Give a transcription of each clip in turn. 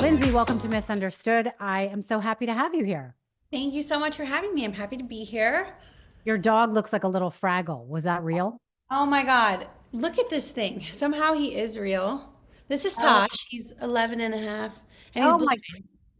Lindsay, welcome to Misunderstood. I am so happy to have you here. Thank you so much for having me. I'm happy to be here. Your dog looks like a little Fraggle. Was that real? Oh my God. Look at this thing. Somehow he is real. This is Oh, Tosh. He's 11 and a half, and he's oh my blind.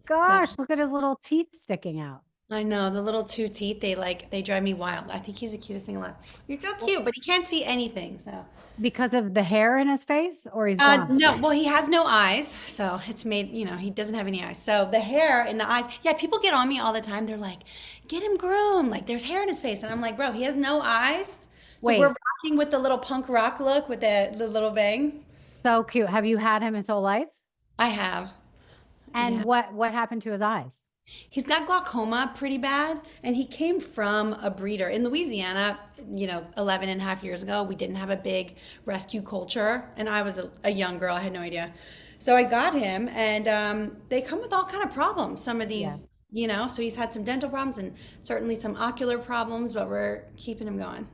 So gosh, look at his little teeth sticking out. I know the little two teeth, they drive me wild. I think he's the cutest thing alive. You're so Well, cute, but he can't see anything. So because of the hair in his face, or he's blind? no, well, he has no eyes, so it's made, he doesn't have any eyes. So the hair in the eyes, yeah, people get on me all the time. They're like, get him groomed. Like there's hair in his face. And I'm like, bro, he has no eyes. So we're Wait, rocking with the little punk rock look with the little bangs. so cute. Have you had him his whole life? I have. And Yeah. what happened to his eyes? He's got glaucoma pretty bad, and he came from a breeder. In Louisiana, 11 and a half years ago, we didn't have a big rescue culture, and I was a young girl. I had no idea. So I got him, and they come with all kind of problems. Some of Yeah. these, so he's had some dental problems and certainly some ocular problems, but we're keeping him going.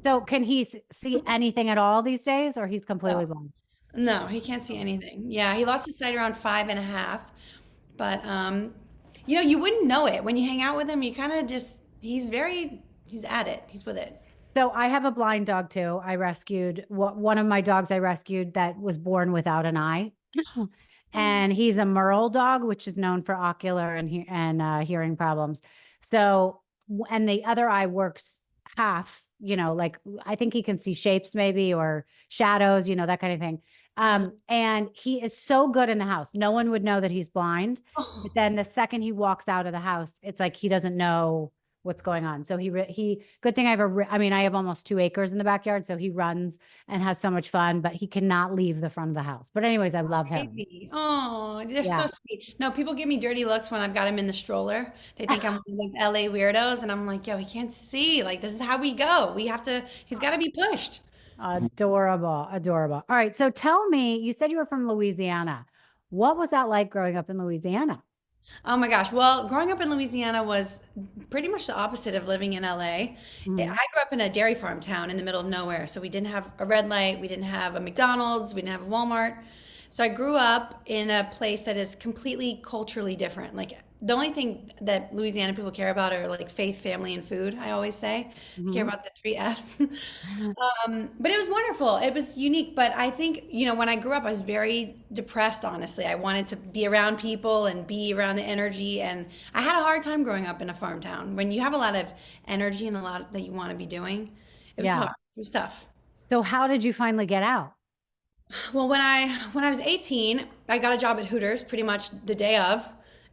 So can he see anything at all these days, or he's completely No, blind? no, he can't see anything. Yeah, he lost his sight around 5 and a half, but you wouldn't know it when you hang out with him. You kind of just he's at it. He's with it. So I have a blind dog too. I rescued one of my dogs I rescued that was born without an eye. And he's a Merle dog, which is known for ocular and hearing problems. So, and the other eye works half, like I think he can see shapes maybe or shadows, that kind of thing. And he is so good in the house. No one would know that he's blind. But Oh, then the second he walks out of the house, it's like he doesn't know what's going on. So good thing I have I mean, I have almost 2 acres in the backyard. So he runs and has so much fun, but he cannot leave the front of the house. But anyways, I love him. baby. Oh, they're Yeah. so sweet. No, people give me dirty looks when I've got him in the stroller. They think I'm one of those LA weirdos, and I'm like, yo, he can't see. Like, this is how we go. He's got to be pushed. Adorable, adorable. All right. So tell me, you said you were from Louisiana. What was that like growing up in Louisiana? Oh my gosh. Well, growing up in Louisiana was pretty much the opposite of living in LA. I Mhm. grew up in a dairy farm town in the middle of nowhere. So we didn't have a red light, we didn't have a McDonald's, we didn't have a Walmart. So I grew up in a place that is completely culturally different. Like the only thing that Louisiana people care about are like faith, family, and food, I always say. They care Mhm. about the three F's. But it was wonderful. It was unique. But I think, when I grew up, I was very depressed, honestly. I wanted to be around people and be around the energy. And I had a hard time growing up in a farm town. When you have a lot of energy and a lot that you want to be doing, it was Yeah. hard. It was tough. So how did you finally get out? Well, when I was 18, I got a job at Hooters pretty much the day of,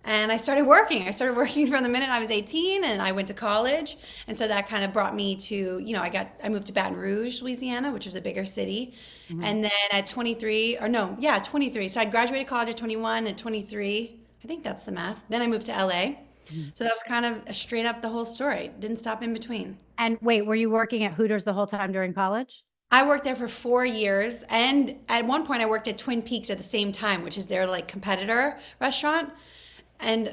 and I started working. I started working from the minute I was 18, and I went to college, and so that kind of brought me to, I moved to Baton Rouge, Louisiana, which was a bigger city. Mhm. And then at 23, or no, yeah, 23. So I graduated college at 21 and 23. I think that's the math. Then I moved to LA. Mhm. So that was kind of a straight up the whole story. Didn't stop in between. And wait, were you working at Hooters the whole time during college? I worked there for 4 years, and at one point I worked at Twin Peaks at the same time, which is their like competitor restaurant. And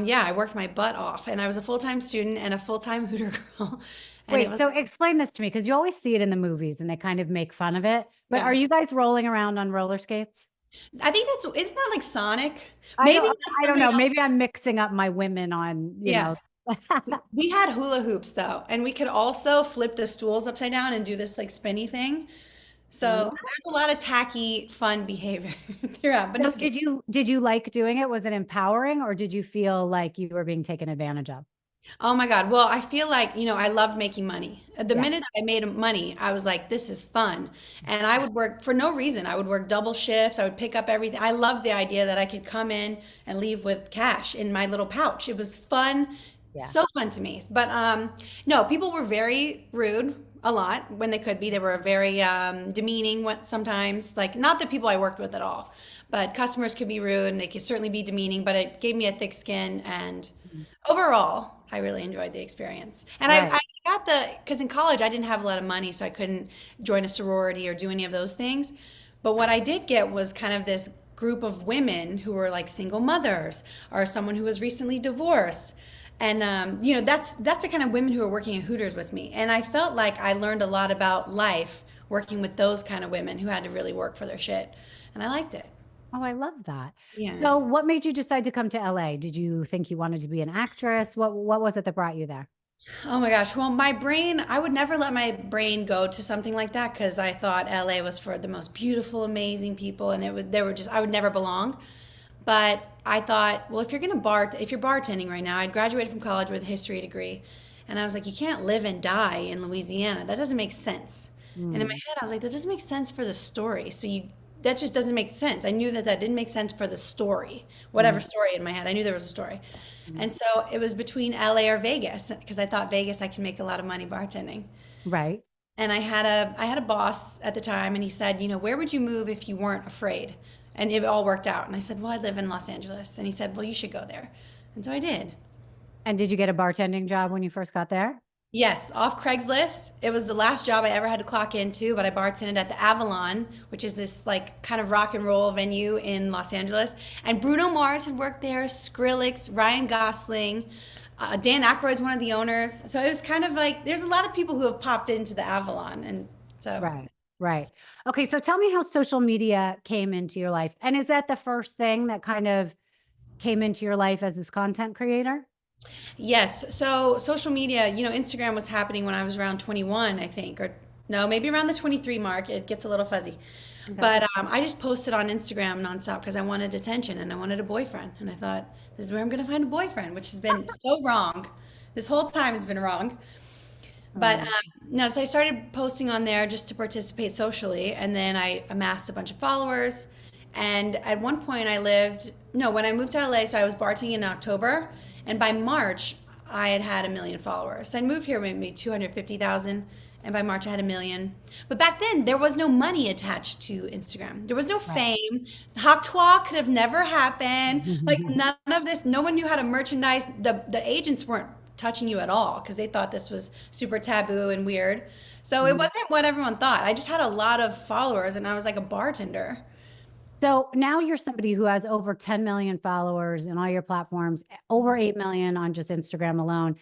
yeah, I worked my butt off, and I was a full-time student and a full-time Hooter girl, and it Wait, was so explain this to me because you always see it in the movies and they kind of make fun of it. But are yeah. you guys rolling around on roller skates? I think that's isn't that like Sonic? I Maybe don't that's I don't something know. else. Maybe I'm mixing up my women on, Yeah, we had hula hoops though, and we could also flip the stools upside down and do this like spinny thing. So there's a lot of tacky, fun behavior throughout, but no So skate. did you like doing it? Was it empowering or did you feel like you were being taken advantage of? Oh my God. Well, I feel like, I loved making money. The Yeah. minute that I made money, I was like, this is fun. And I would work for no reason. I would work double shifts. I would pick up everything. I loved the idea that I could come in and leave with cash in my little pouch. It was fun, Yeah. so fun to me. But no, people were very rude a lot when they could be. They were very demeaning sometimes, like not the people I worked with at all. But customers could be rude and they could certainly be demeaning, but it gave me a thick skin and Mhm. overall, I really enjoyed the experience. And I Right. got because in college I didn't have a lot of money, so I couldn't join a sorority or do any of those things. But what I did get was kind of this group of women who were like single mothers or someone who was recently divorced. And that's the kind of women who are working at Hooters with me. And I felt like I learned a lot about life working with those kind of women who had to really work for their shit. And I liked it. Oh, I love that. Yeah. So what made you decide to come to LA? Did you think you wanted to be an actress? What was it that brought you there? Oh my gosh. Well, my brain, I would never let my brain go to something like that because I thought LA was for the most beautiful, amazing people and they were just, I would never belong. But I thought, well, if you're bartending right now, I'd graduated from college with a history degree. And I was like, you can't live and die in Louisiana. That doesn't make sense. And in my Mm, head, I was like, that doesn't make sense for the story. That just doesn't make sense. I knew that that didn't make sense for the story, whatever mm, story in my head. I knew there was a story. mm. And so it was between LA or Vegas because I thought Vegas I could make a lot of money bartending. Right. And I had a boss at the time and he said, you know, where would you move if you weren't afraid? And it all worked out. And I said, well, I live in Los Angeles. And he said, well, you should go there. And so I did. And did you get a bartending job when you first got there? Yes, off Craigslist. It was the last job I ever had to clock into, but I bartended at the Avalon, which is this like kind of rock and roll venue in Los Angeles. And Bruno Mars had worked there, Skrillex, Ryan Gosling, Dan Aykroyd's one of the owners. So it was kind of like there's a lot of people who have popped into the Avalon, and so Right. Right. Okay. So tell me how social media came into your life. And is that the first thing that kind of came into your life as this content creator? yes. So social media, you know, Instagram was happening when I was around 21, I think, or no, maybe around the 23 mark. It gets a little fuzzy. Okay. But I just posted on Instagram nonstop because I wanted attention and I wanted a boyfriend. And I thought, this is where I'm going to find a boyfriend, which has been so wrong. This whole time has been wrong. But Oh, no, so I started posting on there just to participate socially. And then I amassed a bunch of followers. And at one point, when I moved to LA, so I was bartending in October. And by March, I had had 1 million followers. So I moved here maybe 250,000. And by March, I had 1 million. But back then, there was no money attached to Instagram. There was no right. fame. Hawk Talk could have never happened. Like none of this. No one knew how to merchandise. The agents weren't touching you at all because they thought this was super taboo and weird. So it wasn't what everyone thought. I just had a lot of followers and I was like a bartender. So now you're somebody who has over 10 million followers in all your platforms, over 8 million on just Instagram alone.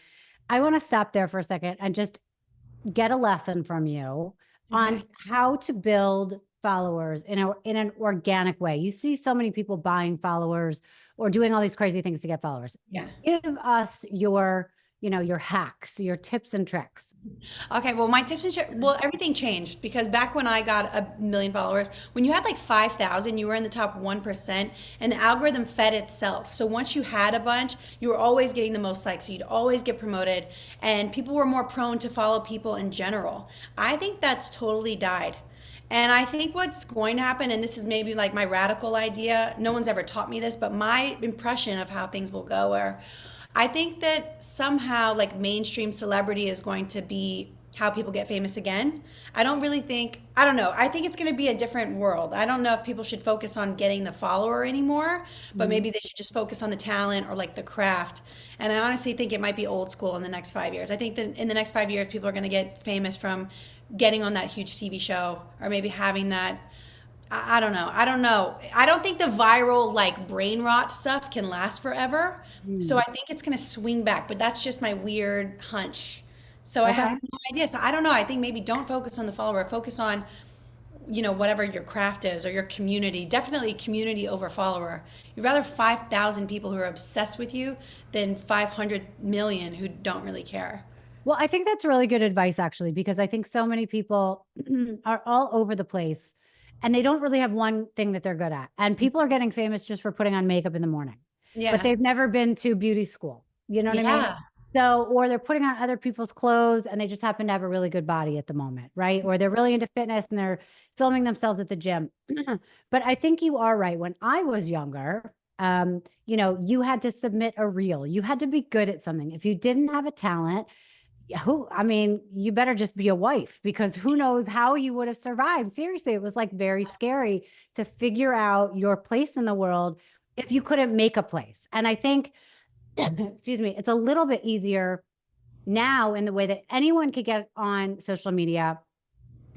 I want to stop there for a second and just get a lesson from you on Okay. how to build followers in an organic way. You see so many people buying followers or doing all these crazy things to get followers. Yeah. Give us your, your hacks, your tips and tricks. Okay, well, my tips and tricks, well, everything changed because back when I got 1 million followers, when you had like 5,000, you were in the top 1%, and the algorithm fed itself. So once you had a bunch, you were always getting the most likes. So you'd always get promoted, and people were more prone to follow people in general. I think that's totally died. And I think what's going to happen, and this is maybe like my radical idea, no one's ever taught me this, but my impression of how things will go are I think that somehow like mainstream celebrity is going to be how people get famous again. I don't know. I think it's going to be a different world. I don't know if people should focus on getting the follower anymore, but Mhm. maybe they should just focus on the talent or like the craft. And I honestly think it might be old school in the next 5 years. I think that in the next 5 years, people are going to get famous from getting on that huge TV show or maybe having that I don't know. I don't know. I don't think the viral like brain rot stuff can last forever. So Mm. I think it's going to swing back, but that's just my weird hunch. So I have Okay. no idea. So I don't know. I think maybe don't focus on the follower. Focus on, whatever your craft is or your community. Definitely community over follower. You'd rather 5,000 people who are obsessed with you than 500 million who don't really care. Well, I think that's really good advice, actually, because I think so many people are all over the place and they don't really have one thing that they're good at. And people are getting famous just for putting on makeup in the morning, but Yeah. they've never been to beauty school. You know what I mean? Yeah. So, or they're putting on other people's clothes and they just happen to have a really good body at the moment, right? Or they're really into fitness and they're filming themselves at the gym. But I think you are right. When I was younger, you had to submit a reel. You had to be good at something. If you didn't have a talent, yeah, I mean, you better just be a wife because who knows how you would have survived. Seriously, it was like very scary to figure out your place in the world if you couldn't make a place. And I think, excuse me, it's a little bit easier now in the way that anyone could get on social media,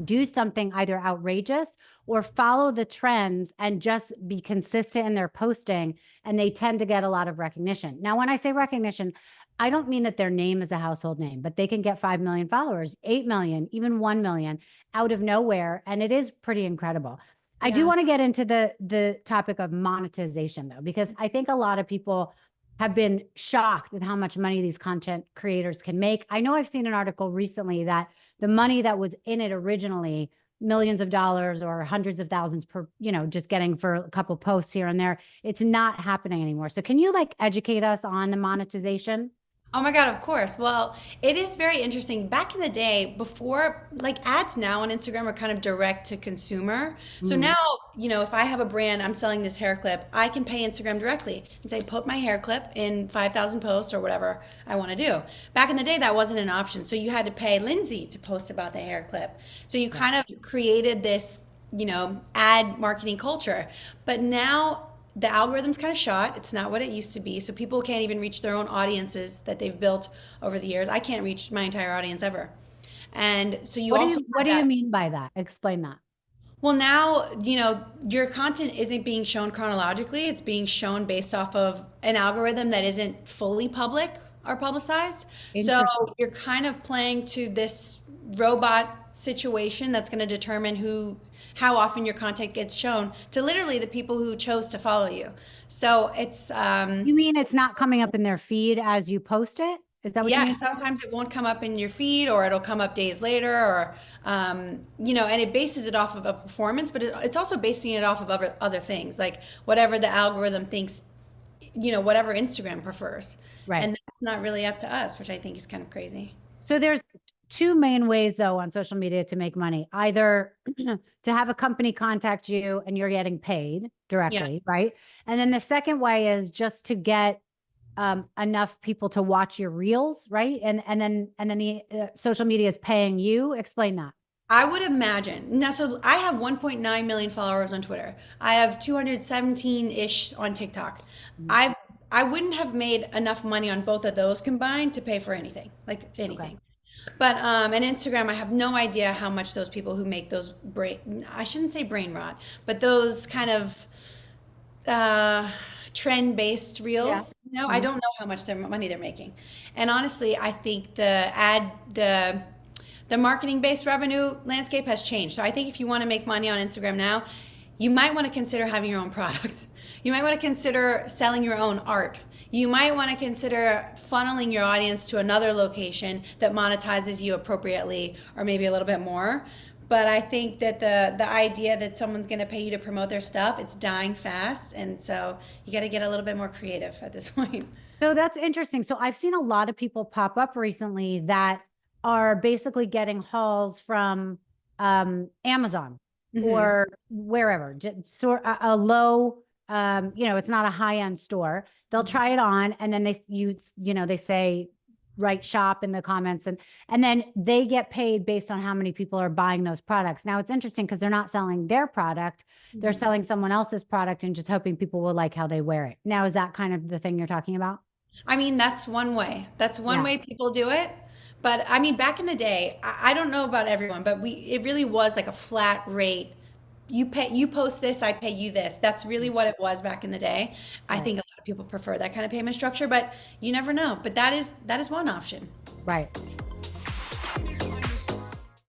do something either outrageous or follow the trends and just be consistent in their posting. And they tend to get a lot of recognition. Now, when I say recognition, I don't mean that their name is a household name, but they can get 5 million followers, 8 million, even 1 million out of nowhere. And it is pretty incredible. I do Yeah. want to get into the topic of monetization though, because I think a lot of people have been shocked at how much money these content creators can make. I know I've seen an article recently that the money that was in it originally, millions of dollars or hundreds of thousands per, just getting for a couple posts here and there, it's not happening anymore. So can you like educate us on the monetization? Oh my God, of course. Well, it is very interesting. Back in the day, before, like ads now on Instagram are kind of direct to consumer. So Mm, now, if I have a brand, I'm selling this hair clip, I can pay Instagram directly and say, put my hair clip in 5,000 posts or whatever I want to do. Back in the day, that wasn't an option. So you had to pay Lindsay to post about the hair clip. So you right. kind of created this, ad marketing culture. But now, the algorithm's kind of shot. It's not what it used to be. So people can't even reach their own audiences that they've built over the years. I can't reach my entire audience ever. And so you also What have do you that. mean by that? Explain that. Well, now, your content isn't being shown chronologically. It's being shown based off of an algorithm that isn't fully public or publicized. So Interesting. you're kind of playing to this robot situation that's going to determine how often your content gets shown to literally the people who chose to follow you. So it's You mean it's not coming up in their feed as you post it? Is that what you yeah, mean? sometimes it won't come up in your feed or it'll come up days later or and it bases it off of a performance, but it's also basing it off of other things like whatever the algorithm thinks, whatever Instagram prefers. Right. And that's not really up to us, which I think is kind of crazy. So there's two main ways though on social media to make money. Either to have a company contact you and you're getting paid Yeah. directly, right? And then the second way is just to get enough people to watch your reels, right? And then the social media is paying you. Explain that. I would imagine. Now, so I have 1.9 million followers on Twitter. I have 217-ish on TikTok. Mm, I've I wouldn't have made enough money on both of those combined to pay for anything, like okay. anything. But and Instagram, I have no idea how much those people who make those brain, I shouldn't say brain rot, but those kind of trend based Yeah. reels, I Mhm. don't know how much money they're making. And honestly, I think the marketing based revenue landscape has changed. So I think if you want to make money on Instagram now, you might want to consider having your own product. You might want to consider selling your own art. You might want to consider funneling your audience to another location that monetizes you appropriately or maybe a little bit more. But I think that the idea that someone's going to pay you to promote their stuff, it's dying fast, and so you got to get a little bit more creative at this point. So that's interesting. So I've seen a lot of people pop up recently that are basically getting hauls from Amazon Hmm. or wherever, just sort a low, it's not a high end store. They'll try it on, and then they say write shop in the comments, and then they get paid based on how many people are buying those products. Now it's interesting because they're not selling their product, they're selling someone else's product and just hoping people will like how they wear it. Now, is that kind of the thing you're talking about? I mean, that's one way. That's one Yeah. way people do it. But I mean, back in the day, I don't know about everyone, but it really was like a flat rate. You post this, I pay you this. That's really what it was back in the day. I Right. think a lot of people prefer that kind of payment structure, but you never know. But that is one option. Right.